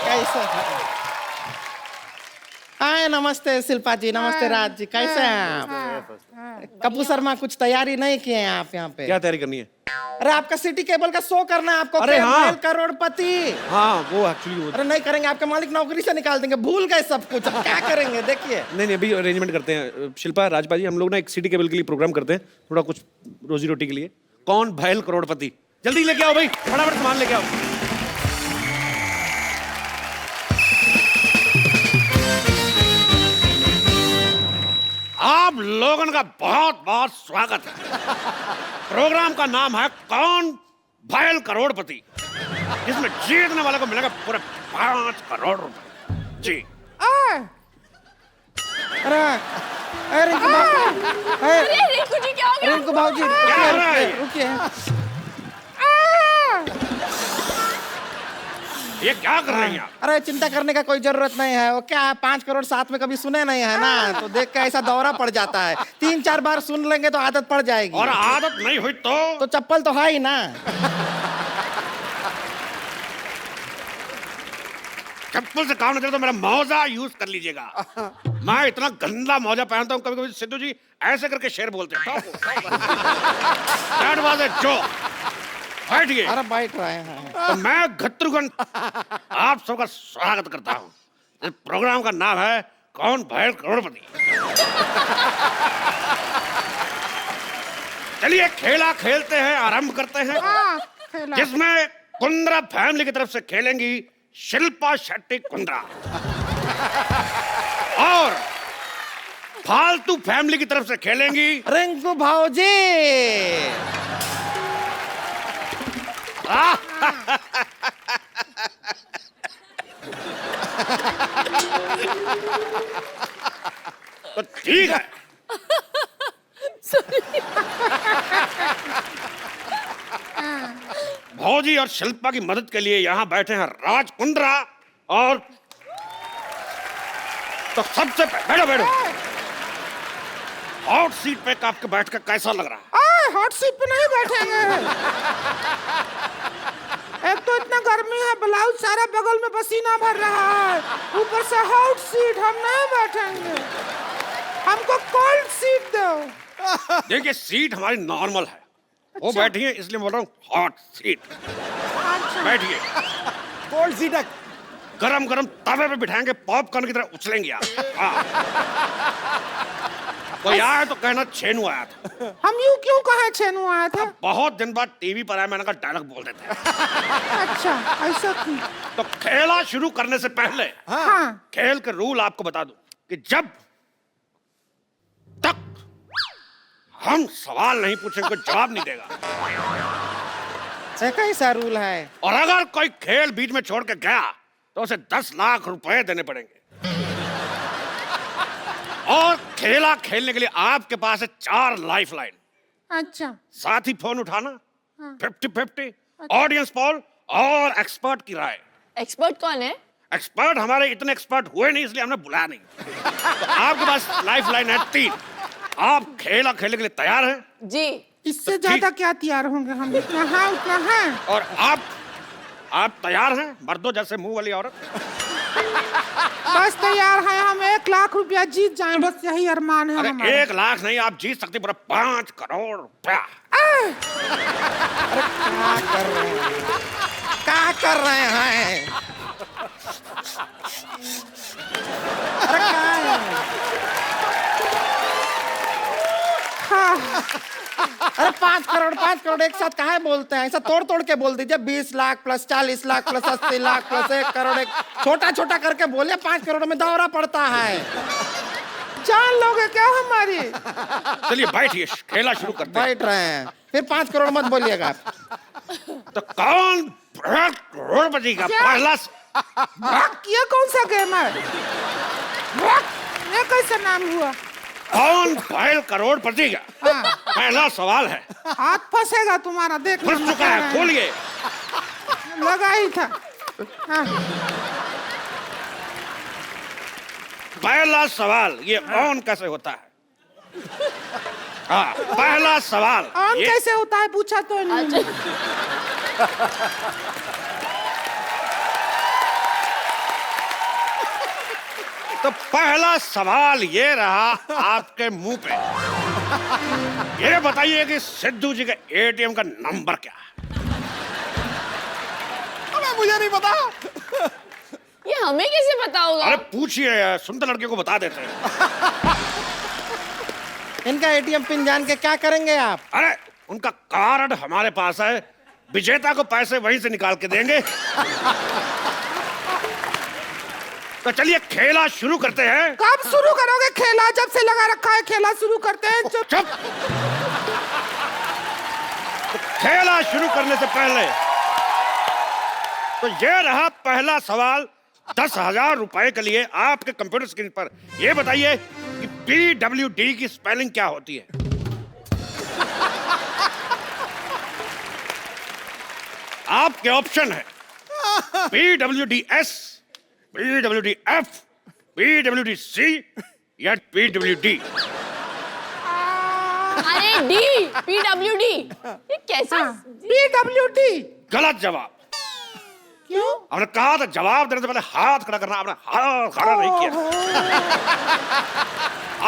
कैसे? हाय, नमस्ते शिल्पा जी, नमस्ते राज जी, कैसे हैं आप? कपूर शर्मा, कुछ तैयारी नहीं किए हैं आप यहाँ पे? क्या तैयारी करनी है? अरे आपका सिटी केबल का शो करना है आपको। अरे हाँ। करोड़पति। हाँ, वो एक्चुअली अरे नहीं करेंगे, आपके मालिक नौकरी से निकाल देंगे, भूल गए सब कुछ। अब क्या करेंगे देखिए। नहीं, अभी अरेंजमेंट करते हैं। शिल्पा, राजपा जी, हम लोग ना एक सिटी केबल के लिए प्रोग्राम करते हैं, थोड़ा कुछ रोजी रोटी के लिए। कौन भैल करोड़पति? जल्दी लेके आओ भाई, फटाफट सामान लेके आओ। आप लोगों का बहुत बहुत स्वागत है। प्रोग्राम का नाम है कौन भैल करोड़पति, जिसमें जीतने वाले को मिलेगा पूरे 5 करोड़ रुपए। जी। अरे रिंकू जी, क्या हो गया? रिंकू भाजी, क्या हो रहा है? रुकिए। ये क्या कर रही हैं आप? अरे चिंता करने का कोई जरूरत नहीं है। वो क्या है, 5 करोड़ साथ में कभी सुने नहीं है ना, तो देख के ऐसा दौरा पड़ जाता है। 3-4 बार सुन लेंगे तो आदत पड़ जाएगी। और आदत नहीं हुई तो चप्पल तो है ही ना। चप्पल से काम नहीं चलता तो मेरा मौजा यूज कर लीजिएगा। मैं इतना गंदा मौजा पहनता हूँ, कभी कभी सिद्धू जी ऐसे करके शेर बोलते हैं। That was a joke. बैठिए। अरे बैठ रहे हैं। तो मैं घत्रुघ्न आप सबका स्वागत करता हूँ। इस प्रोग्राम का नाम है कौन भैल करोड़पति। चलिए खेला खेलते हैं, आरंभ करते हैं। जिसमें कुंद्रा फैमिली की तरफ से खेलेंगी शिल्पा शेट्टी कुंद्रा, और फालतू फैमिली की तरफ से खेलेंगी रिंकू भाजी। तो ठीक है। भौजी और शिल्पा की मदद के लिए यहाँ बैठे हैं राज कुंद्रा, और तो सबसे बैठो बैठो। हॉट सीट पे आपके बैठ कर कैसा लग रहा है? हॉट सीट पे नहीं बैठेंगे। एक तो इतना गर्मी है, ब्लाउज सारा बगल में पसीना भर रहा है, ऊपर से हॉट सीट, हम नहीं बैठेंगे। हमको कोल्ड सीट दो। देखिए, सीट हमारी नॉर्मल है। वो बैठी है इसलिए बोल रहा हूँ हॉट सीट। बैठिए। कोल्ड सीट है। गरम गरम तवे पे बिठाएंगे, पॉपकॉर्न की तरह उछलेंगे आप। कोई आया तो कहना छेनू आया था। हम यूं क्यों कहे छेनू आया था? बहुत दिन बाद टीवी पर आया, मैंने कहा डायलॉग बोल देते हैं। अच्छा, ऐसा क्यों? तो खेला शुरू करने से पहले हाँ। खेल के रूल आपको बता दूं कि जब तक हम सवाल नहीं पूछेंगे कोई जवाब नहीं देगा। कैसा रूल है? और अगर कोई खेल बीच में छोड़ के गया तो उसे 10 लाख रुपए देने पड़ेंगे। और खेला खेलने के लिए आपके पास है 4 लाइफलाइन। अच्छा। साथ ही फोन उठाना, 50-50, ऑडियंस पोल और एक्सपर्ट की राय। एक्सपर्ट कौन है? एक्सपर्ट हमारे इतने एक्सपर्ट हुए नहीं, इसलिए हमने बुलाया नहीं। तो आपके पास लाइफलाइन है 3। आप खेला खेलने के लिए तैयार हैं? जी। इससे ज्यादा क्या तैयार होंगे हम? इतना है उतना है। और आप तैयार हैं? मर्दों जैसे मुंह वाली औरत। बस तैयार है, हम 1 लाख रुपया जीत जाएं, बस यही अरमान है अरे हमारा। 1 लाख नहीं, आप जीत सकते पूरा 5 करोड़ रुपया। क्या कर रहे हैं? अरे क्या है? अरे 5 करोड़ एक साथ काहे बोलते हैं? ऐसा तोड़ तोड़ के बोल दीजिए। 20 lakh plus 40 lakh plus 80 lakh plus 1 crore. एक छोटा छोटा करके बोलिए। 5 करोड़ में दौरा पड़ता है। जान लोगे क्या हमारी? चलिए बैठिए, खेला शुरू करते हैं। बैठ रहे हैं, फिर 5 करोड़ मत बोलिएगा। तो कौन करोड़पति का पहला ये कौन सा गेम है? ये कैसा नाम हुआ? कौन भैल करोड़पति का पहला सवाल है। हाथ फंसेगा तुम्हारा, देख। फंस चुका है, खोलिए। लगा ही था। हाँ। पहला सवाल, ये ऑन कैसे होता है? हाँ, पहला सवाल ऑन कैसे होता है पूछा तो नहीं। तो पहला सवाल ये रहा आपके मुंह पे, ये बताइए कि सिद्धू जी के एटीएम का नंबर क्या है? अबे मुझे नहीं पता। ये हमें कैसे पता होगा? अरे पूछिए, सुनते लड़के को बता देते हैं। इनका एटीएम पिन जान के क्या करेंगे आप? अरे उनका कार्ड हमारे पास है, विजेता को पैसे वहीं से निकाल के देंगे। तो चलिए खेला शुरू करते हैं। कब शुरू करोगे खेला? जब से लगा रखा है खेला शुरू करते हैं। चुप। तो खेला शुरू करने से पहले तो ये रहा पहला सवाल 10,000 रुपए के लिए आपके कंप्यूटर स्क्रीन पर। ये बताइए कि PWD की स्पेलिंग क्या होती है? आपके ऑप्शन है PWDS, PWDF, PWDC या PWD। अरे डी, PWD। ये कैसा? PWD। गलत जवाब। क्यों? हमने कहा था जवाब देने से पहले हाथ खड़ा करना, आपने हाथ खड़ा नहीं किया।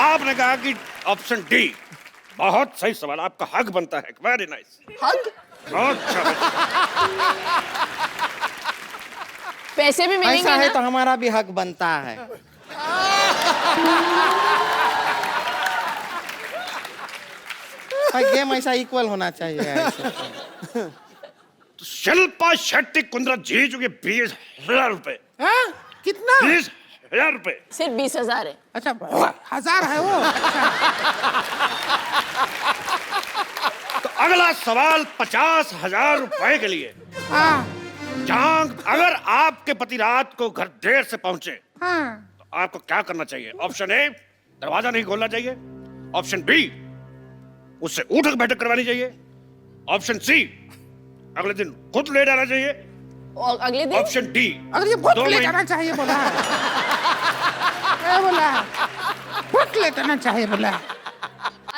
आपने कहा कि ऑप्शन डी। बहुत सही सवाल, आपका हक बनता है। Very nice. हक? बहुत अच्छा। पैसे भी मिलेंगे ऐसा है ना? तो हमारा भी हक बनता है। गेम ऐसा इक्वल होना चाहिए ऐसे। तो शिल्पा शेट्टी कुंद्रा जीत चुकी 20,000 रुपए। हाँ? कितना? 20,000 रुपए। सिर्फ 20,000 है। अच्छा 1000 है वो। तो अगला सवाल 50,000 रुपए के लिए। हाँ जहां अगर आपके पति रात को घर देर से पहुंचे हाँ। तो आपको क्या करना चाहिए? ऑप्शन ए, दरवाजा नहीं खोलना चाहिए। ऑप्शन बी, उससे उठक बैठक करवानी चाहिए। ऑप्शन सी, अगले दिन खुद ले जाना चाहिए। और अगले दिन? ऑप्शन डी, अगर ये बहुत 2 ले महीने। जाना चाहिए बोला है। क्या बोला है? बहुत ले जाना चाहिए बोला है।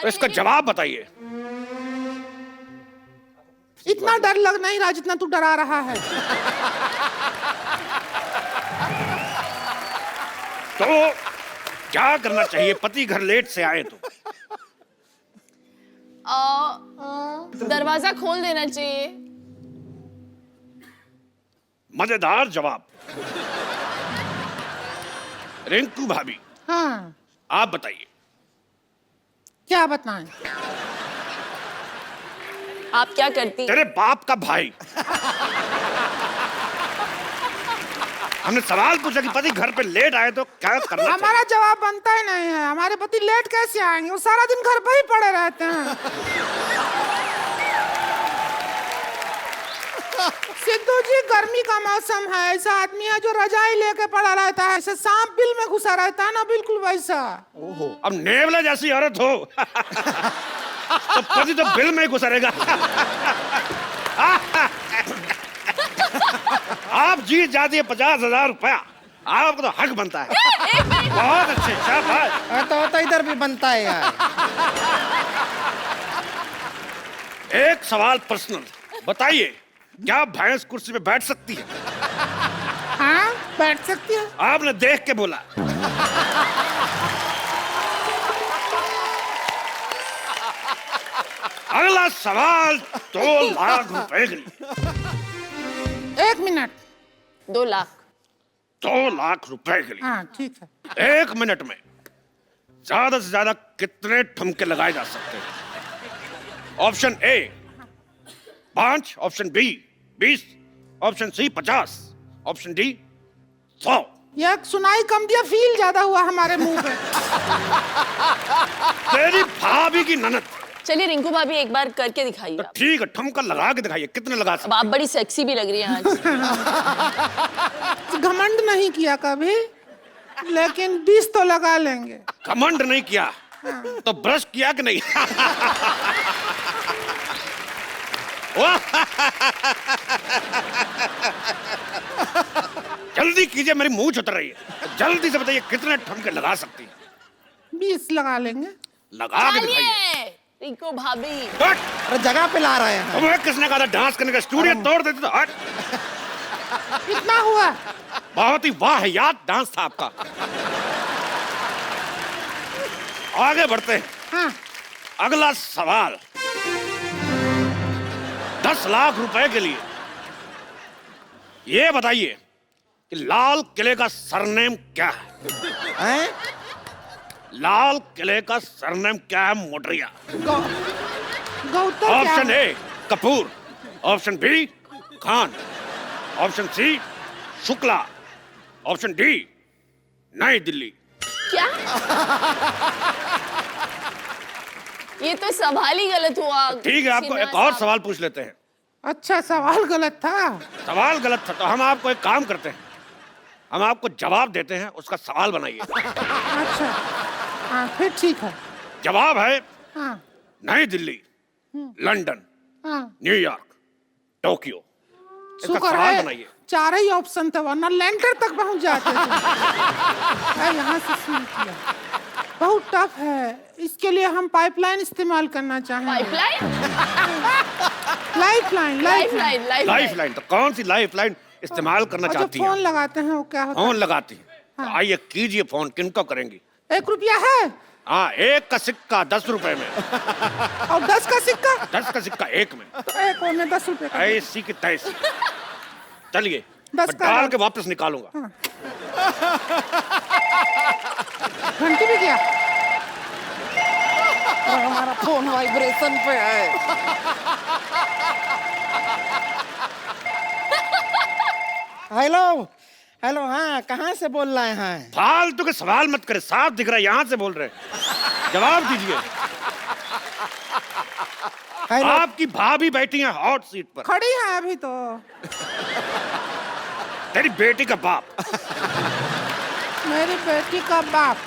तो इसका जवाब बताइए। इतना डर लग नहीं रहा जितना तू डरा रहा है। तो क्या करना चाहिए पति घर लेट से आए तो? दरवाजा खोल देना चाहिए। मजेदार जवाब। रिंकू भाभी, हाँ आप बताइए। क्या बताएं? आप क्या करती? तेरे बाप का भाई। हमने सवाल पूछा कि पति घर पे लेट आए तो क्या करना चाहिए? हमारा जवाब बनता ही नहीं है। हमारे पति लेट कैसे आएंगे? वो सारा दिन घर पे ही पड़े रहते हैं। सिद्धू जी गर्मी का मौसम है, ऐसा आदमी है जो रजाई लेके पड़ा रहता है, ऐसे सांप बिल में घुसा रहता है ना, बिल्कुल वैसा। अब नेवला जैसी औरत हो तो पति तो बिल में ही घुसा रहेगा। आप जीत जाती है 50,000 रुपया। आपको तो हक बनता है। बहुत अच्छे, शाबाश। तो इधर भी बनता है यार। एक सवाल पर्सनल, बताइए क्या भैंस कुर्सी पे बैठ सकती है? हाँ बैठ सकती है। आपने देख के बोला। अगला सवाल 2 लाख रुपए के लिए। 1 मिनट। 2 लाख। 2 लाख रुपए के लिए। हाँ ठीक है। 1 मिनट में ज्यादा से ज्यादा कितने ठुमके लगाए जा सकते हैं? Option A 5, option B 20, option C 50, option D 100। यह सुनाई कम दिया, फील ज्यादा हुआ हमारे मुंह पे। तेरी भाभी की ननद। चलिए रिंकू भाभी एक बार करके दिखाइए तो आप। ठीक है, ठुमका लगा के दिखाइए, कितने लगा अब सकते? आप बड़ी सेक्सी भी लग रही हैं आज। घमंड नहीं किया कभी, लेकिन 20 तो लगा लेंगे। घमंड नहीं किया तो ब्रश किया कि नहीं? जल्दी कीजिए, मेरी मुंह उतर रही है। जल्दी से बताइए कितने ठुमके लगा सकती है? 20 लगा लेंगे। लगा के दिखाइए। चलिए रिंकू भाभी। हट! अरे जगह पे ला रहे हैं। तुम्हें किसने कहा था डांस करने का? स्टूडियो तोड़ देते तो। हट! कितना हुआ? बहुत ही वाहियात डांस था आपका। आगे बढ़ते हैं। हाँ अगला सवाल 10 लाख रुपए के लिए। ये बताइए कि लाल किले का सरनेम क्या है? हैं? लाल किले का सरनेम क्या है मोटरिया? Gautam option A Kapoor, option B Khan, option C Shukla, option D Nai Delhi. क्या? ये तो सवाल ही गलत हुआ। ठीक है, आपको एक और सवाल पूछ लेते हैं। अच्छा सवाल गलत था। सवाल गलत था तो हम आपको एक काम करते हैं, हम आपको जवाब देते हैं, उसका सवाल बनाइए। अच्छा हाँ फिर ठीक है। जवाब है हाँ नई दिल्ली, लंदन, हाँ न्यूयॉर्क, टोक्यो। इसका शुक्र सवाल है बनाइए। चार ही ऑप्शन थे वरना लैंडर तक पहुंच जाते थे। यहाँ से शुरू किया। बहुत टफ है, इसके लिए हम पाइपलाइन इस्तेमाल करना चाहेंगे। पाइपलाइन? Lifeline lifeline, lifeline? तो कौन सी लाइफलाइन इस्तेमाल करना चाहती फोन हैं? लगाते हैं वो क्या होता फोन लगाती हैं? हाँ। तो आइए कीजिए फोन। किनको करेंगी? है? 1 रुपया है हाँ, 1 का सिक्का 10 रुपए में, और 10 का सिक्का 10 का सिक्का 1 में। तो एक और में 10 रुपए का। ऐसी की तैसी। चलिए 10 मैं का डाल है। के वापस निकालूंगा। घंटी भी गया। और हमारा फोन वाइब्रेशन पे है। हेलो हेलो, हाँ कहाँ से बोल रहे हैं? फालतू के सवाल मत करे, साफ दिख रहा है यहाँ से बोल रहे हैं। जवाब दीजिए। हेलो, आपकी भाभी बैठी है हॉट सीट पर, खड़ी है अभी तो। तेरी बेटी का बाप। मेरी बेटी का बाप।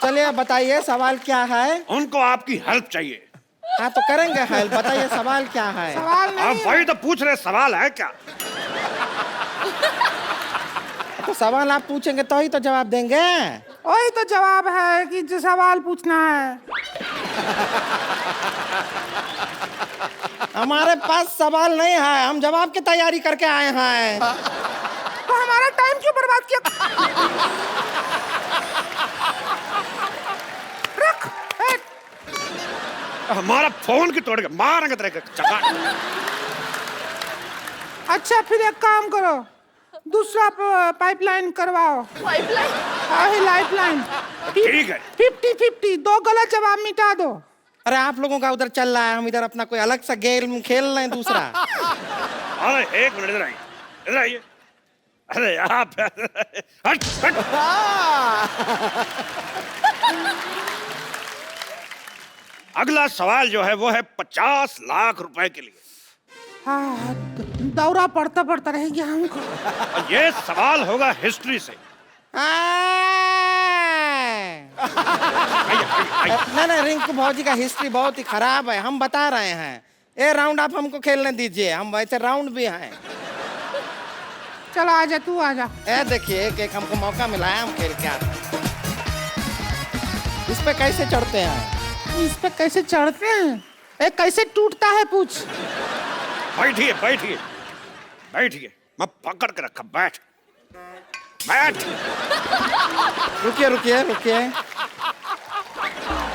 चलिए बताइए सवाल क्या है? उनको आपकी हेल्प चाहिए। हाँ तो करेंगे हेल्प, बताइए सवाल क्या है? सवाल आप नहीं है। वही तो पूछ रहे, सवाल है क्या? तो सवाल आप पूछेंगे तो ही तो जवाब देंगे। वही तो जवाब है कि जो सवाल पूछना है। हमारे पास सवाल नहीं है, हम जवाब की तैयारी करके आए हैं। तो हमारा टाइम क्यों बर्बाद किया? रख एक। हमारा फोन की तोड़ के मारेंगे तेरे चका। अच्छा फिर एक काम करो, दूसरा पाइपलाइन करवाओ। पाइपलाइन? लाइफलाइन। ठीक है। 50-50, 2 गलत जवाब मिटा दो। अरे आप लोगों का उधर चल रहा है, हम इधर अपना कोई अलग सा गेम खेल रहे हैं दूसरा। अरे 1 मिनट, इधर आइए, इधर आइए। अरे आप हट हट। अगला सवाल जो है वो है 50 लाख रुपए के लिए। हाँ दौरा पड़ता पड़ता रह गया हमको। और ये सवाल होगा हिस्ट्री से। आइए, आइए, आइए। नहीं रिंकू भौजी का हिस्ट्री बहुत ही खराब है, हम बता रहे हैं। ये राउंड आप हमको खेलने दीजिए, हम वैसे राउंड भी हैं। चलो आजा, तू आजा। ए देखिए एक हमको मौका मिला है, हम खेल के आते हैं। इस पे कैसे चढ़ते हैं? इस पे कैसे चढ़ते हैं? एक कैसे टूटता है पूछ। बैठिए बैठिए बैठिए, मैं पकड़ के रखा। बैठ बैठ। रुकिए रुकिए रुकिए।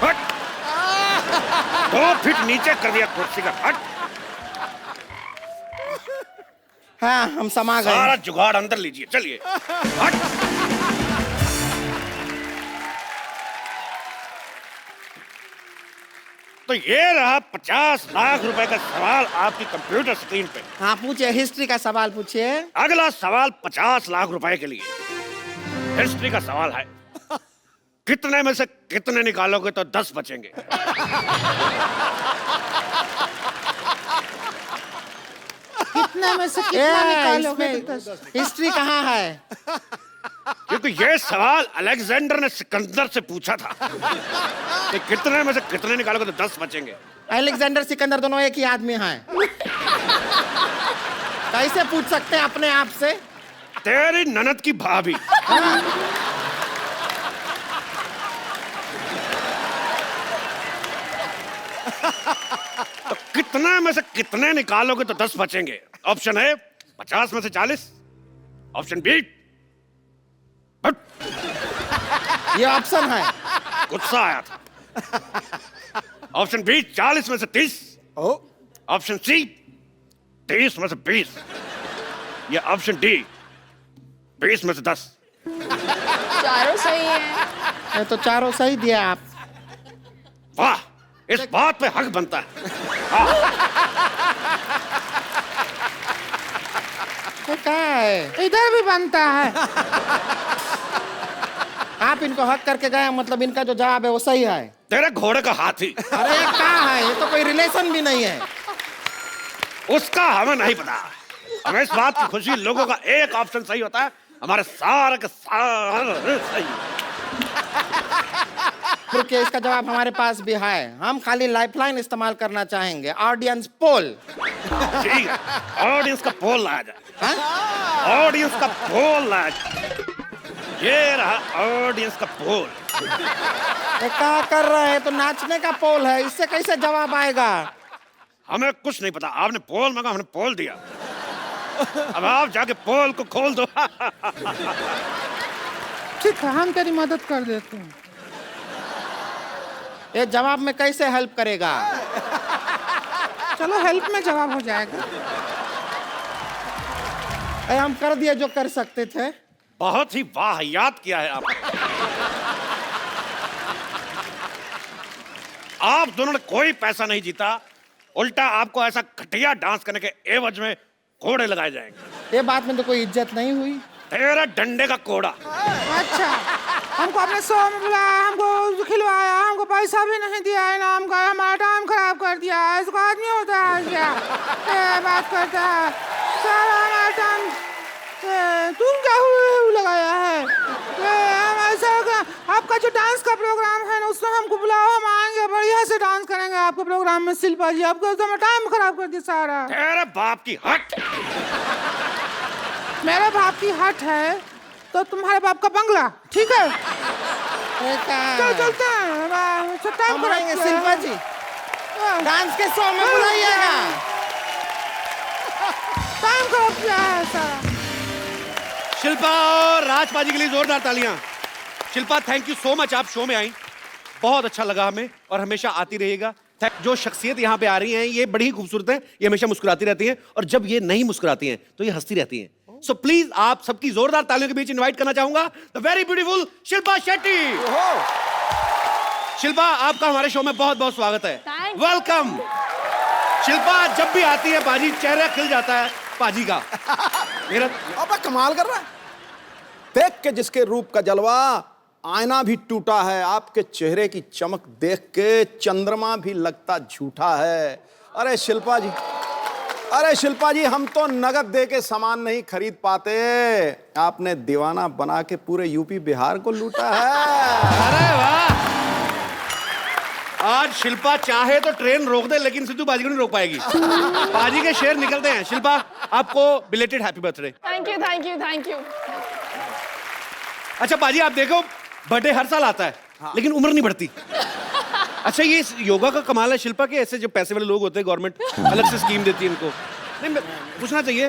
हट। 2 फीट नीचे कर दिया कुर्सी का। हट। हाँ हम समा गए। सारा जुगाड़ अंदर लीजिए, चलिए। हट। तो ये रहा 50 लाख रुपए का सवाल आपकी कंप्यूटर स्क्रीन पे। हाँ पूछिए, हिस्ट्री का सवाल पूछिए। अगला सवाल 50 लाख रुपए के लिए। हिस्ट्री का सवाल है, कितने में से कितने निकालोगे तो 10 बचेंगे? कितने में से कितना निकालोगे तो 10? हिस्ट्री कहाँ है? क्योंकि ये सवाल अलेक्जेंडर ने सिकंदर से पूछा था कि कितने में से कितने निकालोगे तो 10 बचेंगे। अलेक्जेंडर सिकंदर दोनों एक ही आदमी हैं। कैसे पूछ सकते हैं अपने आप से? तेरी ननद की भाभी। तो कितने में से कितने निकालोगे तो 10 बचेंगे? ऑप्शन है 50 में से 40, ऑप्शन बी। ये ऑप्शन है। गुस्सा आया था। ऑप्शन बी 40 में से 30, ओ ऑप्शन सी 30 में से 20, या ऑप्शन डी 20 में से 10। चारों सही है। ये तो चारों सही दिया आप। वाह, इस बात पे हक बनता है। हाँ, ये क्या है? इधर भी बनता है। आप इनको हक करके गए, मतलब इनका जो जवाब है वो सही है। तेरे घोड़े का हाथी, अरे ये क्या है? ये तो कोई रिलेशन भी नहीं है। उसका हमें नहीं पता। हमें इस बात की खुशी, लोगों का एक ऑप्शन सही होता है, हमारे सारे के सारे सही। क्योंकि इसका जवाब हमारे पास भी है। हम खाली लाइफलाइन इस्तेमाल करना चाहेंगे, ऑडियंस पोल। ठीक है, ऑडियंस का पोल लाया जाए। हाँ? ऑडियंस का पोल लाया जाए। ये रहा ऑडियंस का पोल। ये क्या कर रहे हैं? तो नाचने का पोल है, इससे कैसे जवाब आएगा? हमें कुछ नहीं पता, आपने पोल मांगा, हमने पोल दिया। अब आप जाके पोल को खोल दो। ठीक है, हम तेरी मदद कर देते हैं। ये जवाब में कैसे हेल्प करेगा? चलो हेल्प में जवाब हो जाएगा। हम कर दिए जो कर सकते थे। बहुत ही वाहियात किया है आपने। आप दोनों ने कोई पैसा नहीं जीता, उल्टा आपको ऐसा घटिया डांस करने के एवज में कोड़े लगाए जाएंगे। ये बात में तो कोई इज्जत नहीं हुई। तेरा डंडे का कोड़ा। अच्छा, हमको अपने शो में बुलाया, हमको खिलवाया, हमको पैसा भी नहीं दिया है, नाम का हमारा टाइम खराब कर दिया। इसको आदमी होता है क्या? ये बात करता है सारा हमारा टाइम। तुम क्या लगाया है? हम ऐसा आपका जो डांस का प्रोग्राम है ना, उसमें हमको बुलाओ, हम आएंगे, बढ़िया से डांस करेंगे आपके प्रोग्राम में। शिल्पा जी, आपको तो टाइम खराब कर दिया सारा। तेरे बाप की हट। मेरे बाप की हट है तो तुम्हारे बाप का बंगला, ठीक है? चल चलते हैं, टाइम हम आएंगे शिल्पा जी, डांस के शो में बुलाइएगा। टाइम खराब किया है सारा। शिल्पा और राजपाजी के लिए जोरदार तालियां। Shilpa, thank you so much, आप शो में आई, बहुत अच्छा लगा हमें, और हमेशा आती रहिएगा। जो शख्सियत यहाँ पे आ रही हैं ये बड़ी ही खूबसूरत है, ये हमेशा मुस्कुराती रहती हैं, और जब ये नहीं मुस्कुराती हैं तो ये हंसती रहती हैं। सो प्लीज आप सबकी जोरदार तालियों के बीच इनवाइट करना चाहूंगा the very beautiful Shilpa Shetty. Shilpa, आपका हमारे शो में बहुत बहुत स्वागत है। Thanks. वेलकम। शिल्पा जब भी आती है पाजी, चेहरा खिल जाता है पाजी का। मेरा अबे कमाल कर रहा है। देख के जिसके रूप का जलवा, आईना भी टूटा है। आपके चेहरे की चमक देख के चंद्रमा भी लगता झूठा है। अरे शिल्पा जी, अरे शिल्पा जी, हम तो नगद दे के सामान नहीं खरीद पाते, आपने दीवाना बना के पूरे यूपी बिहार को लूटा है। अरे वाह, आज शिल्पा चाहे तो ट्रेन रोक दे, लेकिन सिद्धू बाजी को नहीं रोक पाएगी। बाजी के शेर निकलते हैं। शिल्पा, आपको belated happy birthday. Thank you thank you thank you. अच्छा बाजी, आप देखो बर्थडे हर साल आता है, लेकिन उम्र नहीं बढ़ती। अच्छा, ये योगा का कमाल है शिल्पा के, ऐसे जो पैसे वाले लोग होते हैं गवर्नमेंट अलग से स्कीम देती है इनको। नहीं, पूछना चाहिए।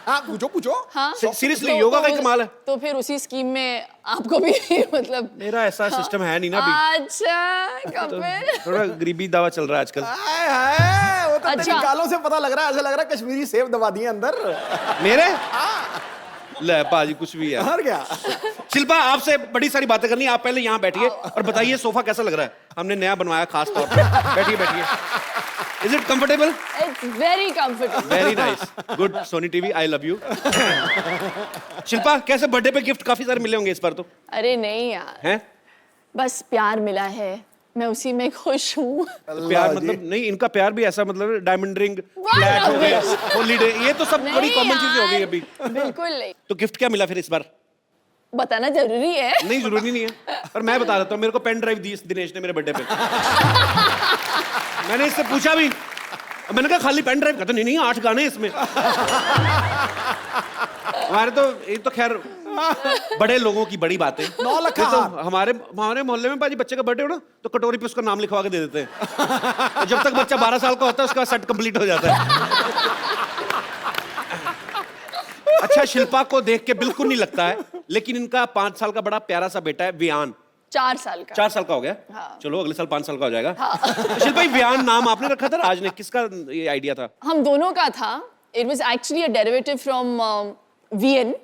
पूछो पूछो। हाँ, सीरियसली योगा का ही कमाल है। तो फिर उसी स्कीम में आपको भी मतलब मेरा ऐसा सिस्टम है नहीं ना अभी, अच्छा कपिल। थोड़ा गरीबी दावा चल रहा है आजकल। हाय हाय, वो तो अच्छा। तेरी गालों से पता लग रहा है, ऐसा लग रहा है कश्मीरी सेब दबा दिए अंदर। मेरे ले पाजी कुछ भी है। हर गया। शिल्पा आपसे बड़ी सारी बातें करनी है, आप पहले यहाँ बैठिए और बताइए सोफा कैसा लग रहा है, हमने नया बनवाया खास तौर पे। बैठिए बैठिए। Is it comfortable? It's very comfortable. Very nice, good. Sony TV, I love you. Shilpa, कैसे बर्थडे पे गिफ्ट काफी सारे मिले होंगे इस बार तो? अरे नहीं यार, हैं? बस प्यार मिला है, मैं उसी में खुश हूँ। प्यार मतलब नहीं, इनका प्यार भी ऐसा मतलब डायमंड रिंग, फ्लैट हो गया, हॉलीडे, ये तो सब बड़ी कॉमन चीजें हो गई अभी। बिल्कुल नहीं। तो गिफ्ट क्या मिला फिर इस बार? बताना जरूरी है? नहीं, जरूरी नहीं है, पर मैं बता देता हूँ। मेरे को पेन ड्राइव दी दिनेश ने मेरे बर्थडे पे। मैंने इससे पूछा भी, मैंने कहा खाली पेन ड्राइव? कहता नहीं नहीं, 8 गाने इसमें। हमारे तो ये तो खैर बड़े लोगों की बड़ी बात है। 9 लाख तो हमारे मोहल्ले में पाजी बच्चे का बर्थडे हो ना, तो कटोरी पे उसका नाम लिखवा के दे देते हैं। तो जब तक बच्चा 12 साल का होता है उसका सेट कंप्लीट हो जाता है। अच्छा, शिल्पा को देख के बिल्कुल नहीं लगता है, लेकिन इनका 5 साल का बड़ा प्यारा सा बेटा है वियान। 4 साल का। 4 साल का हो गया। हाँ। चलो अगले साल 5 साल का हो जाएगा। हाँ। शिल्पा भाई, व्यान नाम आपने रखा था, राज ने, किसका ये आइडिया था? हम दोनों का था। It was actually a derivative from VN.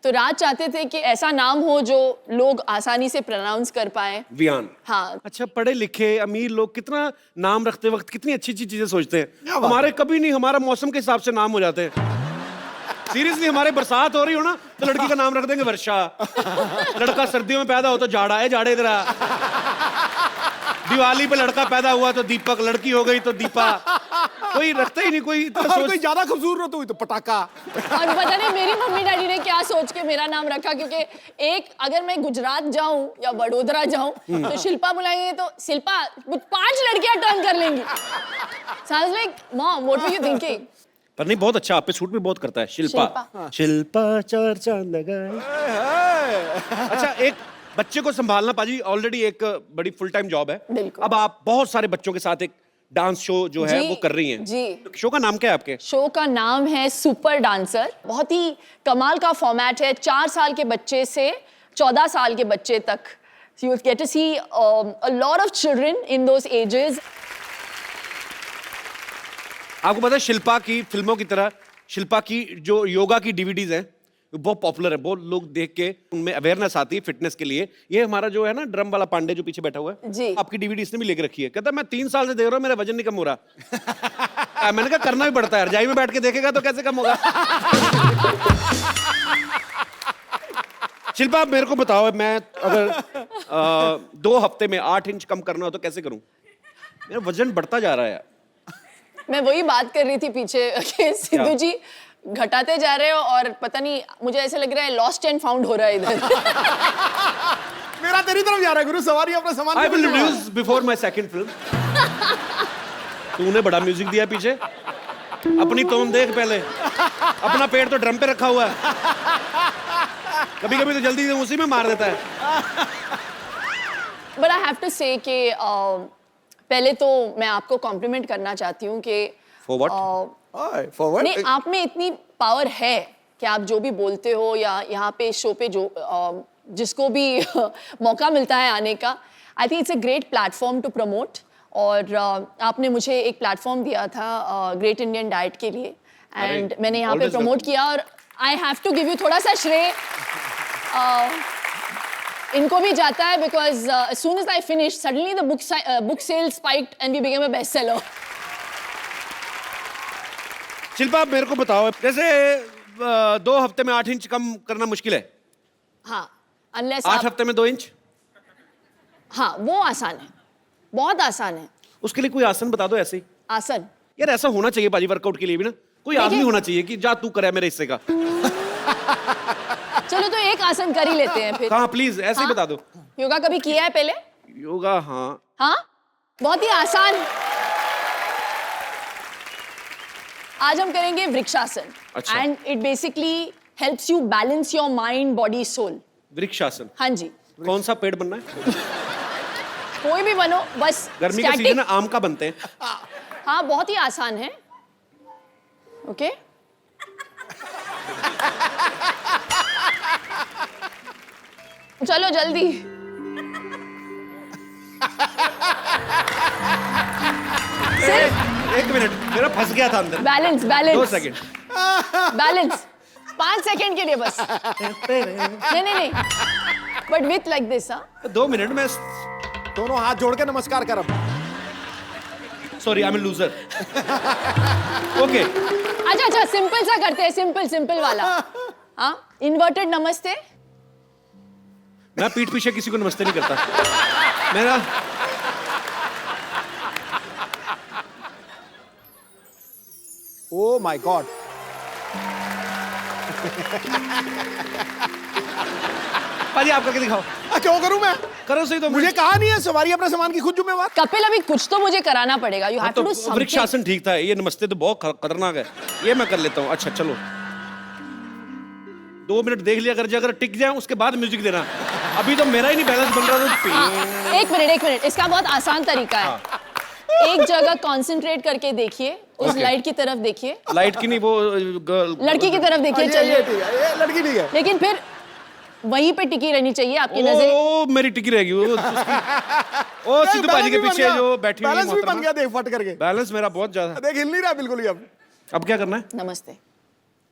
तो राज चाहते थे कि ऐसा नाम हो जो लोग आसानी से प्रोनाउंस कर पाए। व्यान। हाँ। अच्छा, पढ़े लिखे अमीर लोग कितना नाम रखते वक्त कितनी अच्छी अच्छी चीजें सोचते हैं। हमारे कभी नहीं, हमारा मौसम के हिसाब से नाम हो जाते हैं। सीरियसली, हमारे बरसात हो रही हो ना तो लड़की का नाम रख देंगे वर्षा। लड़का सर्दियों में पैदा हो तो जाड़ा है, जाड़े इधर आ। दिवाली पे लड़का पैदा हुआ तो दीपक, लड़की हो गई तो दीपा। कोई रखता ही नहीं, कोई इतना और कोई ज्यादा खूबसूरत हुई तो पटाखा। और पता नहीं मेरी मम्मी डैडी ने क्या सोच के मेरा नाम रखा, क्योंकि एक अगर मैं गुजरात जाऊं या वडोदरा जाऊं तो शिल्पा बुलाएंगे तो शिल्पा 5 लड़कियां टर्न कर लेंगी। So I was like, Mom, what were you thinking? पर नहीं, बहुत अच्छा, आप पे सूट भी बहुत करता है। शिल्पा, शिल्पा 4 चांद लगाए। अच्छा, एक बच्चे को संभालना पाजी ऑलरेडी एक बड़ी फुल टाइम जॉब है। बिल्कुल। अब आप बहुत सारे बच्चों के साथ एक डांस शो जो है वो कर रही हैं। जी। शो का नाम क्या है आपके? शो का नाम है सुपर डांसर। बहुत ही कमाल का फॉर्मेट है। 4 साल के बच्चे से 14 साल के बच्चे तक। You will get to see a lot of children in those ages. आपको पता है शिल्पा की फिल्मों की तरह शिल्पा की जो योगा की डीवीडीज हैं वो बहुत पॉपुलर है, बहुत लोग देख के उनमें अवेयरनेस आती है फिटनेस के लिए। ये हमारा जो है ना ड्रम वाला पांडे जो पीछे बैठा हुआ है जी, आपकी डीवीडी इसने भी लेके रखी है। कहता मैं 3 साल से देख रहा हूँ, मेरा वजन नहीं कम हो रहा। मैंने कहा करना भी पड़ता है, रजाई में बैठ के देखेगा तो कैसे कम होगा। शिल्पा, मेरे को बताओ, मैं अगर 2 हफ्ते में 8 इंच कम करना हो तो कैसे करूं? मेरा वजन बढ़ता जा रहा है। मैं वही बात कर रही थी पीछे कि सिद्धू जी घटाते जा रहे हो और पता नहीं, मुझे ऐसे लग रहा है लॉस्ट एंड फाउंड हो रहा है इधर। मेरा तेरी तरफ जा रहा है गुरु, सवारी अपना सामान। I will introduce before my second film. तूने बड़ा म्यूजिक दिया पीछे, अपनी टोन देख पहले। अपना पेड़ तो ड्रम पे रखा हुआ है, कभी कभी तो जल्दी से उसी में मार देता है। बट आई हैव टू से कि पहले तो मैं आपको कॉम्प्लीमेंट करना चाहती हूँ कि For what? फॉरवर्ड नहीं, आप में इतनी पावर है कि आप जो भी बोलते हो या यहाँ पे शो पे जो जिसको भी मौका मिलता है आने का, I think it's a great platform to promote. और आपने मुझे एक प्लेटफॉर्म दिया था ग्रेट इंडियन डाइट के लिए, एंड मैंने यहाँ पे प्रमोट किया। और I have to give you थोड़ा सा श्रेय इनको भी जाता है, because as soon as I finished, suddenly the book sales spiked and we became a bestseller. Shilpa, मेरे को बताओ, जैसे 2 हफ्ते में 8 इंच कम करना मुश्किल है। हाँ, unless 8 हफ्ते में 2 इंच? हाँ, वो आसान है, बहुत आसान है। उसके लिए कोई आसन बता दो ऐसे ही। आसन यार ऐसा होना चाहिए बाजी, वर्कआउट के लिए भी ना कोई आदमी होना चाहिए कि जा तू करे मेरे हिस्से का। चलो तो एक आसन कर ही लेते हैं फिर। हाँ प्लीज, ऐसे ही बता दो। योगा कभी किया है पहले? योगा, हाँ। हाँ, बहुत ही आसान। आज हम करेंगे वृक्षासन। अच्छा। And it basically helps you balance your mind, body, soul. वृक्षासन? हाँ जी। कौन सा पेड़ बनना है? कोई भी बनो, बस गर्मी का सीजन है, आम का बनते हैं। हाँ, बहुत ही आसान है। ओके चलो जल्दी। एक मिनट, मेरा फंस गया था अंदर। Balance 2 balance second. Balance 5 second के लिए बस। नहीं नहीं नहीं, बट विथ लाइक दिस। हाँ, 2 मिनट में। दोनों हाथ जोड़ के नमस्कार कर। Sorry, I am loser. Okay, अच्छा अच्छा, सिंपल सा करते हैं, सिंपल सिंपल वाला। हाँ, इन्वर्टेड नमस्ते। मैं पीठ पीछे किसी को नमस्ते नहीं करता। मेरा ओ माय गॉड। पाजी आप करके दिखाओ। क्यों करूं मैं? करो सही तो। मुझे कहा नहीं है, सवारी अपने सामान की खुद जिम्मेवार। कपिल, अभी कुछ तो मुझे कराना पड़ेगा। You have to do something. वृक्षासन ठीक था, ये नमस्ते तो बहुत खतरनाक है, ये मैं कर लेता हूँ। अच्छा चलो, 2 मिनट देख लिया कर, अगर टिक जाए उसके बाद म्यूजिक देना। अभी तो मेरा ही नहीं बैलेंस बन रहा तो। एक मिनट, इसका बहुत आसान तरीका है। एक जगह कंसंट्रेट करके देखिए, उस लाइट की तरफ देखिए। लाइट की नहीं, वो लड़की की तरफ देखिए। चलिए, ये लड़की नहीं है। लेकिन फिर वहीं पे टिकी रहनी चाहिए आपकी नजर। ओ मेरी टिकी रहेगी वो ओ सिद्धू पाजी के पीछे जो बैठी हुई बैलेंस भी बन मोहतरमा। गया, देख फट करके। बैलेंस मेरा बहुत ज्यादा। देख हिल नहीं रहा बिल्कुल ही अब क्या करना है? नमस्ते।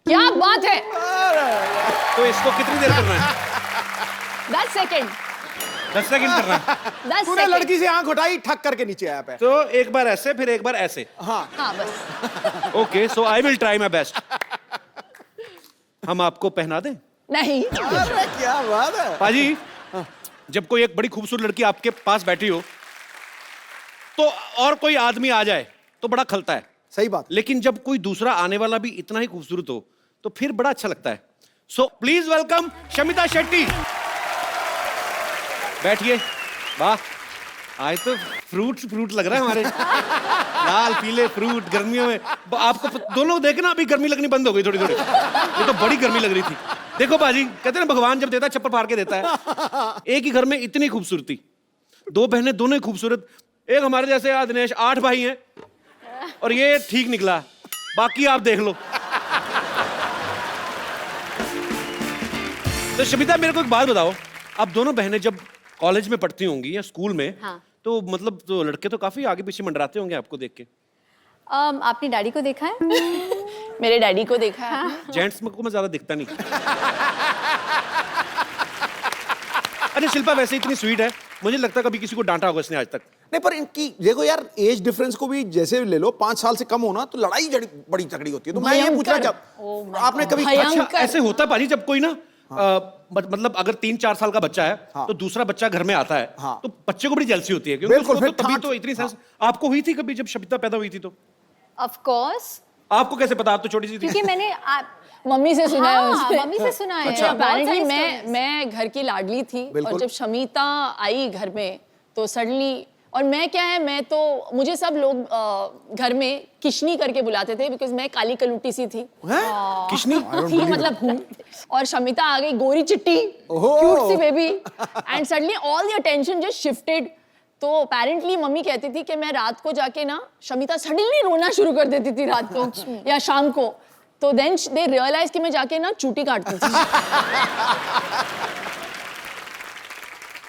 क्या बात है? तो इसको कितनी देर करना है? 10 सेकंड। 10 सेकंड करना है। 10 तूने सेकंड। लड़की से आंख उठाई, ठक करके नीचे आया पे। तो एक बार ऐसे फिर एक बार ऐसे। हाँ बस। Okay so I will try my best. हम आपको पहना दें? नहीं। अरे क्या बात है। पाजी, जब कोई एक बड़ी खूबसूरत लड़की आपके पास बैठी हो तो और कोई आदमी आ जाए तो बड़ा खलता है। सही बात। लेकिन जब कोई दूसरा आने वाला भी इतना ही खूबसूरत हो तो फिर बड़ा अच्छा लगता है। So please welcome Shamita Shetty. बैठिए। वाह, आज तो फ्रूट लग रहा है हमारे। लाल पीले फ्रूट गर्मियों में। आपको दोनों देखे ना, अभी गर्मी लगनी बंद हो गई थोड़ी थोड़ी। ये तो बड़ी गर्मी लग रही थी। देखो बाजी, कहते हैं ना भगवान जब देता है चप्पल फाड़ के देता है। एक ही घर में इतनी खूबसूरती, 2 बहनें दोनों ही खूबसूरत। एक हमारे जैसे दिनेश 8 भाई हैं और ये ठीक निकला, बाकी आप देख लो। तो शमिता मेरे को एक बात बताओ, आप दोनों बहनें जब कॉलेज में पढ़ती होंगी या स्कूल में, हाँ। तो मतलब तो लड़के तो काफी आगे पीछे मंडराते होंगे आपको देख के। आपने डैडी को देखा है? मेरे डैडी को देखा है। जेंट्स में को मैं ज्यादा दिखता नहीं। अरे शिल्पा वैसे इतनी स्वीट है, मुझे लगता है कभी किसी को डांटा होगा इसने आज तक। नहीं पर इनकी देखो यार, एज डिफरेंस को भी जैसे ले लो, 5 साल से कम होना तो लड़ाई बड़ी तगड़ी होती है। तो मैं ये पूछना चाहता, आपने कभी अच्छा ऐसे होता है पाजी, जब कोई ना मतलब अगर 3-4 साल का बच्चा है तो दूसरा बच्चा घर में आता है तो बच्चे को बड़ी जेलसी होती है, क्योंकि बिल्कुल, उसको फिर तो तभी तो इतनी सेंस। आपको हुई थी कभी जब शमिता पैदा हुई थी? तो ऑफ कोर्स। आपको कैसे पता? आप तो छोटी सी थी। क्योंकि मैंने मम्मी से सुना है हाँ, उसने। मम्मी से सुना है। अच्छा, बहुत सारी apparently stories। मैं घर की लाडली थी और बिल्कुल। जब शमिता आई घर में तो सडनली, और मैं क्या है, मैं तो मुझे सब लोग घर में किशनी करके बुलाते थे बिकॉज मैं काली कलूटी सी थी। किशनी थी मतलब हूँ। और शमिता आ गई गोरी चिट्टी, क्यूट सी baby, and suddenly all the attention just shifted. तो अपेरेंटली मम्मी कहती थी कि मैं रात को जाके ना, शमिता सडनली रोना शुरू कर देती थी रात को या शाम को, तो देन दे रियलाइज कि मैं जाके ना चूटी काटती थी।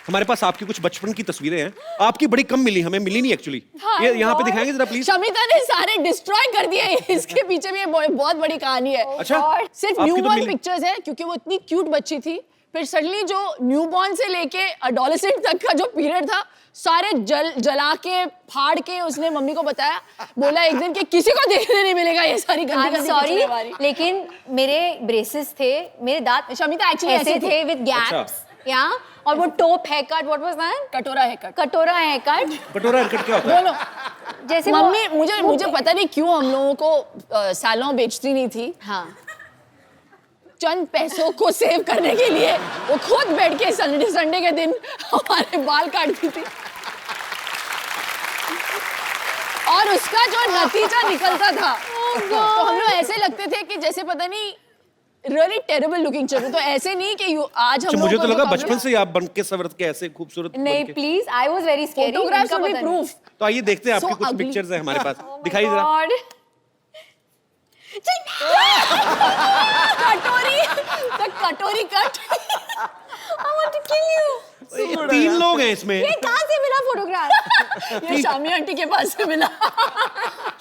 हमारे पास आपकी कुछ बचपन की तस्वीरें हैं, आपकी बड़ी कम मिली, हमें मिली नहीं एक्चुअली। ये यहाँ पे दिखाएंगे जरा प्लीज। शमिता ने सारे डिस्ट्रॉय कर दिए। इसके पीछे भी बहुत बड़ी कहानी है। अच्छा, सिर्फ आपकी तो न्यूबॉर्न मिली। पिक्चर्स है क्योंकि वो इतनी क्यूट बच्ची थी। फिर सडनली जो न्यूबॉर्न से लेके एडोलेसेंट तक का जो पीरियड था, सारे जला के फाड़ के उसने मम्मी को बताया, बोला एक दिन कि किसी को देखने नहीं मिलेगा ये सारी गंदी सॉरी, लेकिन मेरे ब्रेसेस थे, मेरे दांत शमिता एक्चुअली ऐसे थे विद गैप्स, या और वो top haircut, what was that? कटोरा है कट। कटोरा हेयर कट। कटोरा हेयर कट क्या होता है? दोनों। जैसे मम्मी मुझे पता नहीं क्यों हम लोगों को सैलून बेचती नहीं थी। हाँ, चंद पैसों को सेव करने के लिए वो खुद बैठ के संडे के दिन हमारे बाल काटती थी, और उसका जो नतीजा निकलता था तो हम लोग ऐसे लगते थे कि जैसे पता नहीं रियली टेरेबल लुकिंग चाहिए। तो ऐसे नहीं कि आज हम अच्छा, मुझे लोगों तो को लगा जो बचपन से ही आप बन के संवर के ऐसे खूबसूरत बन नहीं के। Please, I was very scary. Photographs भी प्रूफ। तो आइए देखते हैं आपकी So कुछ ugly. पिक्चर्स हैं हमारे पास, दिखाइए जरा। कटोरी, the कटोरी cut. I want to kill you. ये 3 लोग हैं इसमें। ये कहाँ से मिला फोटोग्राफ? ये शामी आंटी के पास से मिला।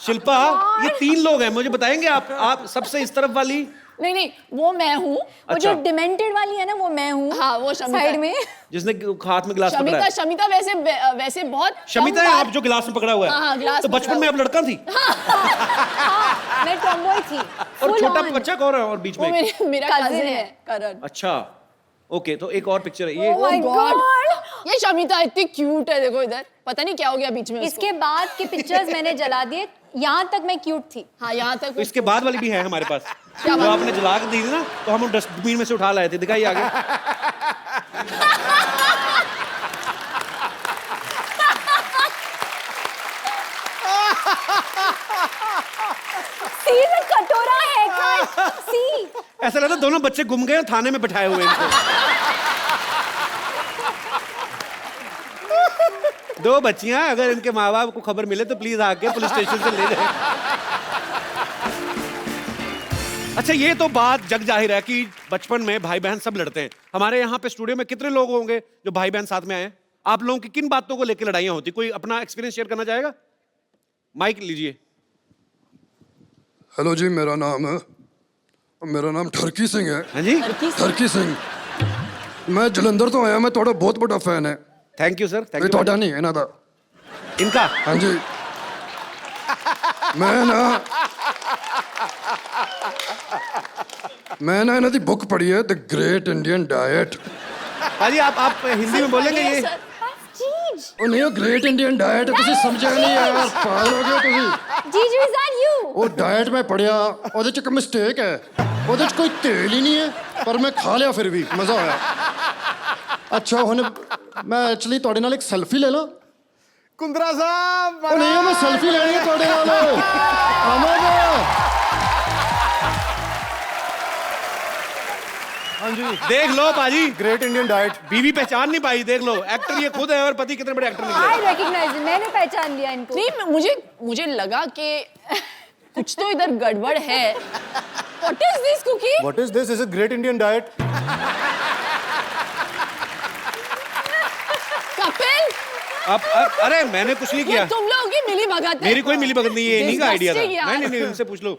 शिल्पा, ये 3 लोग हैं, मुझे बताएंगे आप सबसे इस तरफ वाली? नहीं, वो मैं हूँ। वो जो डिमेंटेड वाली है ना, वो मैं हूँ। हाँ, वो शमिता साइड में। जिसने हाथ में गिलास पकड़ा है। शमिता वैसे बहुत शमिता कम है बार- आप जो गिलास में पकड़ा हुआ है। हाँ, गिलास तो पकड़ा बचपन में आप लड़का थी हाँ, मैं टॉमबॉय थी। और Full छोटा on. बच्चा कौन है और बीच वो में? मेरा Cousin कजिन है। है करण। अच्छा, ओके, तो एक और पिक्चर है ये। Oh my God. ये शमिता इतनी क्यूट है, देखो इधर, पता नहीं क्या हो गया बीच में उसको। इसके बाद के पिक्चर्स मैंने जला दिए। यहाँ तक मैं क्यूट थी। हाँ, यहाँ तक तो इसके बाद वाली भी है हमारे पास। क्या जो बात? आपने जला के दी थी ना, तो हम डस्टबिन में से उठा लाए थे। दिखाइए आगे। सी में कटोरा है कट। सी। ऐसा लगता है दोनों बच्चे गुम गए और थाने में बैठाए हुए हैं इनको। 2 बच्चियां, अगर इनके माँ बाप को खबर मिले तो प्लीज आके पुलिस स्टेशन से ले जाए। अच्छा, ये तो बात जग जाहिर है कि बचपन में भाई बहन सब लड़ते हैं। हमारे यहाँ पे स्टूडियो में कितने लोग होंगे जो भाई बहन साथ में आए हैं? आप लोगों की किन बातों को लेकर लड़ाइयाँ होती? कोई अपना एक्सपीरियंस शेयर करना चाहेगा? माइक लीजिए। हेलो जी, मेरा नाम ठरकी सिंह है। हाँ जी, ठरकी सिंह, मैं जलंधर तो आया, मैं थोड़ा बहुत बड़ा फैन है। Thank you sir, thank you. थोड़ा नहीं है ना था इनका? हाँ जी, मैं ना इन्हों दी बुक पढ़ी है, द ग्रेट इंडियन डाइट। भाजी आप हिंदी में बोलेंगे ये? ਉਹ ਨਹੀਂ, ਉਹ ਗ੍ਰੇਟ ਇੰਡੀਅਨ ਡਾਈਟ ਤੁਸੀਂ ਸਮਝਿਆ ਨਹੀਂ ਯਾਰ, ਪਾਗਲ ਹੋ ਗਏ ਤੁਸੀਂ। जीजू is that you? ਉਹ ਡਾਈਟ ਮੈਂ ਪੜਿਆ, ਉਹਦੇ ਚ ਇੱਕ ਮਿਸਟੇਕ ਹੈ, ਉਹਦੇ ਚ ਕੋਈ ਤੇਲ ਹੀ ਨਹੀਂ ਹੈ, ਪਰ ਮੈਂ ਖਾ ਲਿਆ ਫਿਰ ਵੀ ਮਜ਼ਾ ਆਇਆ। ਅੱਛਾ, ਹੁਣ ਮੈਂ ਐਕਚੁਅਲੀ ਤੁਹਾਡੇ ਨਾਲ ਇੱਕ ਸੈਲਫੀ ਲੈ ਲਾਂ? कुंद्रा साहब ਉਹ ਨਹੀਂ, ਮੈਂ ਸੈਲਫੀ ਲੈਣੀ ਹੈ ਤੁਹਾਡੇ ਨਾਲ। ਆਵਾਂਗਾ। हाँ जी, देख लो पाजी, ग्रेट इंडियन डाइट। बीवी पहचान नहीं पाई। देख लो, एक्टर ये खुद है और पति कितने बड़े एक्टर निकले। I recognize him. मैंने पहचान लिया इनको। नहीं, मुझे लगा कि कुछ तो इधर गड़बड़ है। What is this cookie? What is this? Is a great Indian diet? Kapil, अरे मैंने कुछ नहीं ये किया। तुम लोगों की मिली भगत है। मेरी कोई मिली भगत नहीं, ये इन्हीं का आइडिया था। Disgusting यार। नहीं, इनसे पूछ लो।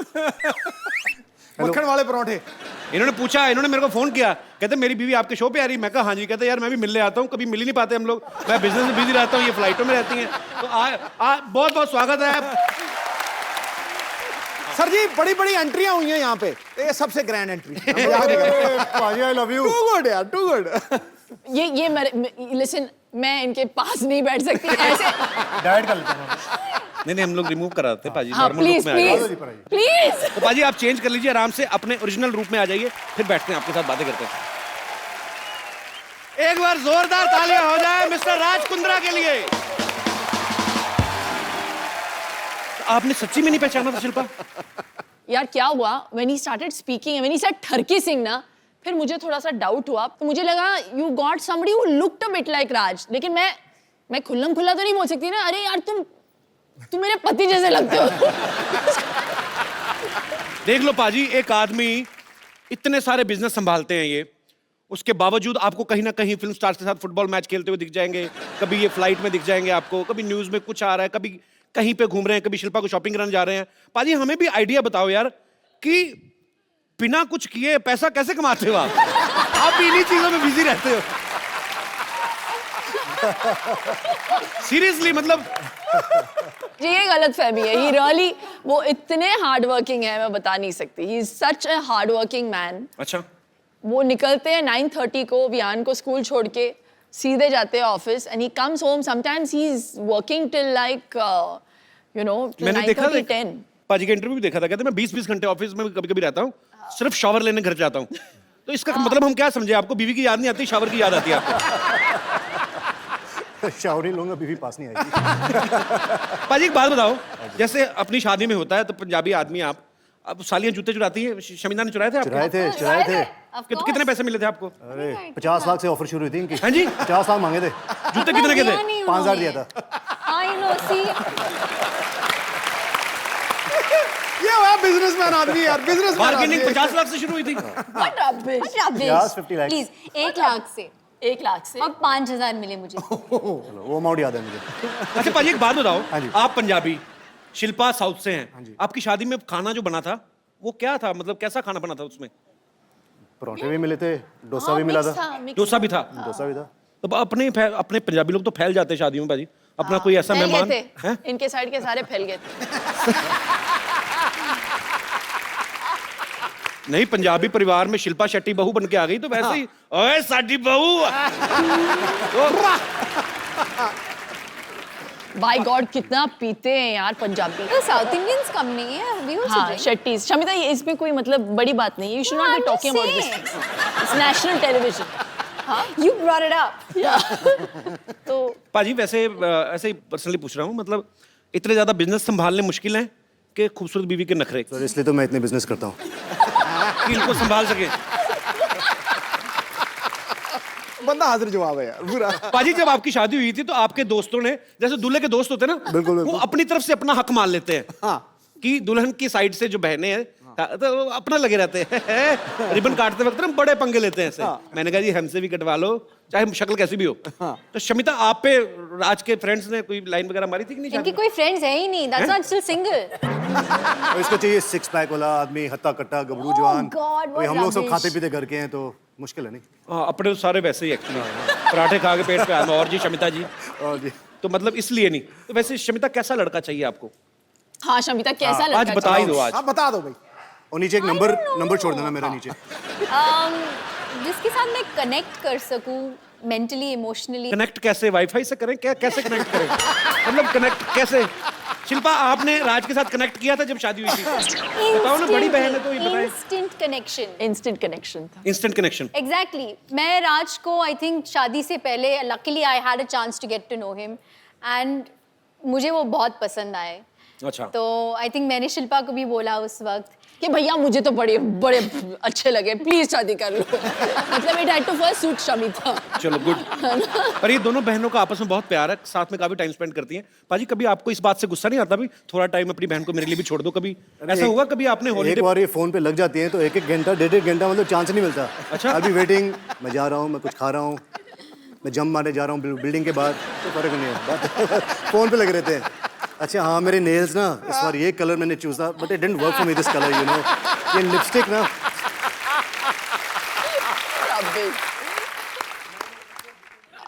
मक्खन वाले पराठे। इन्होंने पूछा, इन्होंने मेरे को फोन किया, कहते मेरी बीवी आपके शो पे आ रही। मैं कहा हाँ जी। कहते यार मैं भी मिलने आता हूँ, कभी मिल ही नहीं पाते हम लोग, मैं बिजनेस में बिजी रहता हूँ, ये फ्लाइटों में रहती हैं। तो बहुत बहुत स्वागत है। सर जी, बड़ी बड़ी एंट्रियां हुई हैं यहाँ पे, ये सबसे ग्रैंड एंट्री। पाजी I love you. Too good यार, टू गुड। ये लिसन, मैं इनके पास नहीं बैठ सकती ऐसे। डाइट कर लेते हैं। नहीं, हम लोग रिमूव करा देते पाजी। हाँ, नॉर्मल प्लीज रूप में आ जाइए। Please please. तो पाजी आप चेंज कर लीजिए आराम से, अपने ओरिजिनल रूप में आ जाइए, फिर बैठते हैं आपके साथ बातें करते हैं। एक बार जोरदार तालियां हो जाए मिस्टर राज कुंद्रा के लिए। आपने सच्ची में नहीं पहचाना था शिल्पा? यार क्या हुआ, when he started speaking, when he said ठरकी Singh ना, फिर मुझे थोड़ा सा डाउट हुआ। तो मुझे लगा you got somebody who looked a bit like राज, लेकिन मैं खुल्लम खुल्ला तो नहीं बोल सकती ना, अरे यार तुम मेरे पति जैसे लगते हो। देख लो पाजी, एक आदमी इतने सारे बिजनेस संभालते हैं ये, उसके बावजूद आपको कहीं ना कहीं फिल्म स्टार्स के साथ फुटबॉल मैच खेलते हुए दिख जाएंगे, कभी ये फ्लाइट में दिख जाएंगे आपको, कभी न्यूज में कुछ आ रहा है, कभी कहीं पे घूम रहे हैं, कभी शिल्पा को शॉपिंग कराने जा रहे हैं। पाजी हमें भी आइडिया बताओ यार कि बिना कुछ किए पैसा कैसे कमाते हो आप भी इन्हीं चीजों में बिजी रहते हो। सीरियसली मतलब जी ये गलत फहमी है। ही रियली वो इतने हार्ड वर्किंग है, मैं बता नहीं सकती। He is such a hard working man. अच्छा, वो निकलते हैं 9:30 को वियान को स्कूल छोड़ के, सीधे जाते हैं office, and he comes home sometimes he is working till like you know मैंने देखा 9:30-10। पाजी का इंटरव्यू भी देखा था, कहते मैं 20-20 घंटे ऑफिस में कभी कभी रहता हूँ, सिर्फ शावर लेने घर जाता हूँ। तो इसका मतलब हम क्या समझे? आपको बीवी की याद नहीं आती, शावर की याद आती है आपको? शावर ही लूंगा, बीवी पास नहीं आएगी। पाजी एक बात बताओ, जैसे अपनी शादी में होता है तो पंजाबी आदमी आप, अब सालियां जूते चुराती हैं, शमीना ने चुराए थे आपके? चुराए थे। कितने पैसे मिले थे आपको? अरे 50 लाख से ऑफर शुरू हुई थी इनकी। हाँ जी, 50 लाख मांगे थे, जूते कितने के थे? 5,000 दिया था। I know, see. ये हुआ बिजनेसमैन आदमी यार, बिजनेसमैन। बार्गेनिंग 50 लाख से शुरू हुई थी। What rubbish. 50 lakh. Please, 1 lakh से 1 लाख से और 5,000 मिले मुझे। चलो वो अमाउंट याद है मुझे। अच्छा पाजी एक बात बताओ, हाँ जी। आप पंजाबी, शिल्पा साउथ से हैं, आपकी शादी में खाना जो बना था वो क्या था? मतलब कैसा खाना बना था उसमें? पराठे भी मिले थे, डोसा भी मिला था। डोसा भी था? डोसा भी था। तो अपने पंजाबी लोग तो फैल जाते हैं शादियों में पाजी, अपना कोई ऐसा फैल मेहमान गए थे। हैं? इनके साइड के सारे फैल गए थे। नहीं, पंजाबी परिवार में शिल्पा शेट्टी बहू बन के आ गई तो वैसे ही, ओए साडी बहू। बाय गॉड कितना पीते हैं यार पंजाबी। तो साउथ इंडियंस कम नहीं है, we also हाँ, drink. शेट्टीज। शमिता ये इसमें कोई मतलब बड़ी बात नहीं है। You should not be I'm talking just about this. saying. It's national television. You brought it up. तो पाजी वैसे ऐसे ही पर्सनली पूछ रहा हूँ, मतलब इतने ज्यादा बिजनेस संभालने मुश्किल है कि खूबसूरत बीवी के नखरे सर इसलिए तो मैं इतने बिजनेस करता हूँ। कि इनको संभाल सके। बंदा हाजिर जवाब है यार पूरा। पाजी जब आपकी शादी हुई थी तो आपके दोस्तों ने, जैसे दूल्हे के दोस्त होते हैं ना, बिल्कुल, वो बिल्कुल। अपनी तरफ से अपना हक मान लेते हैं हाँ। कि दुल्हन की साइड से जो बहनें हैं तो वो अपना लगे रहते हैं। रिबन काटते वक्त ना बड़े पंगे लेते हैं ऐसे। मैंने कहा जी हमसे भी कटवा लो, चाहे शक्ल कैसी भी हो। तो शमिता, आप पे राज के फ्रेंड्स ने कोई लाइन वगैरह मारी थी कि नहीं? इनकी कोई फ्रेंड्स है ही नहीं, दैट्स व्हाई स्टिल सिंगल। और इसको चाहिए सिक्स पैक वाला आदमी, हत्ता कट्टा गबरू जवान। God, what हम लोग सब rubbish. खाते पीते घर के हैं तो मुश्किल है नहीं। हाँ, अपने तो सारे वैसे ही एक्चुअली पराठे खा के पेट पे आना। और जी शमिता जी, और जी तो मतलब इसलिए नहीं। तो वैसे शमिता कैसा लड़का चाहिए आपको? हाँ शमिता, कैसा लड़का आज बता ही दो आज। आप बता दो भाई। और नीचे एक नंबर छोड़ देना मेरा नीचे। जिसके साथ मैं कनेक्ट कर सकूं मेंटली, इमोशनली। कनेक्ट कैसे? वाईफाई से करें क्या? कैसे कनेक्ट करें? मतलब कनेक्ट कैसे? शिल्पा, आपने राज के साथ कनेक्ट किया था जब शादी हुई थी? बताओ ना, बड़ी बहन है तो ये बताएं। Instant connection. इंस्टेंट कनेक्शन था। Instant connection. एग्जैक्टली मैं राज को आई थिंक शादी से पहले luckily I had a chance to get to know him एंड मुझे वो बहुत पसंद आए। अच्छा। तो आई थिंक मैंने शिल्पा को भी बोला उस वक्त कि भैया मुझे तो बड़े बड़े अच्छे लगे, प्लीज शादी कर लो। मतलब it had to first suit Shamita. चलो गुड। पर ये दोनों बहनों का आपस में बहुत प्यार है, साथ में काफी टाइम स्पेंड करती हैं। पाजी, कभी आपको इस बात से गुस्सा नहीं आता भी थोड़ा टाइम अपनी बहन को मेरे लिए भी छोड़ दो? कभी ऐसा हुआ? कभी आपने एक हॉलीडे? बार ये फोन पे लग जाती है तो एक घंटा 1.5 घंटा मतलब चांस नहीं मिलता। अच्छा। अभी वेटिंग, मैं जा रहा हूँ, मैं कुछ खा रहा हूँ, मैं जंप मारने जा रहा हूँ बिल्डिंग के बाद, तो फर्क नहीं है। बात फोन पे लगे रहते हैं। अच्छा हाँ, मेरे नेल्स ना इस बार ये कलर मैंने चूजा, but it didn't work for me this colour, you know. ये लिपस्टिक ना,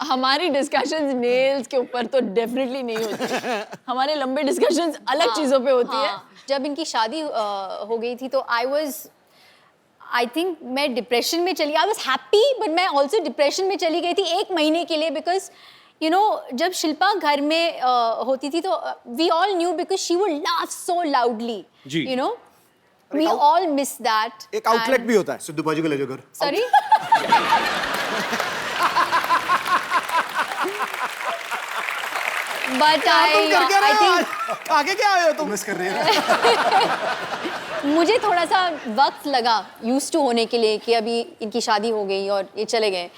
हमारी डिस्कशंस नेल्स के ऊपर तो डेफिनेटली नहीं होती। हमारे लंबे डिस्कशंस अलग चीजों पे होती है। जब इनकी शादी हो गई थी तो आई थिंक मैं डिप्रेशन में चली। आई वॉज हैप्पी बट मैं ऑल्सो डिप्रेशन में चली गई थी 1 महीने के लिए बिकॉज यू नो जब शिल्पा घर में होती थी तो we all knew because she would laugh so loudly, जी। You know we all miss that. एक आउटलेट भी होता है। सिद्धू बाजी को ले जाओ घर। सॉरी बट आई थिंक आगे क्या आए हो तुम? मिस कर रही है। मुझे थोड़ा सा वक्त लगा यूज्ड टू होने के लिए कि अभी इनकी शादी हो गई और ये चले गए।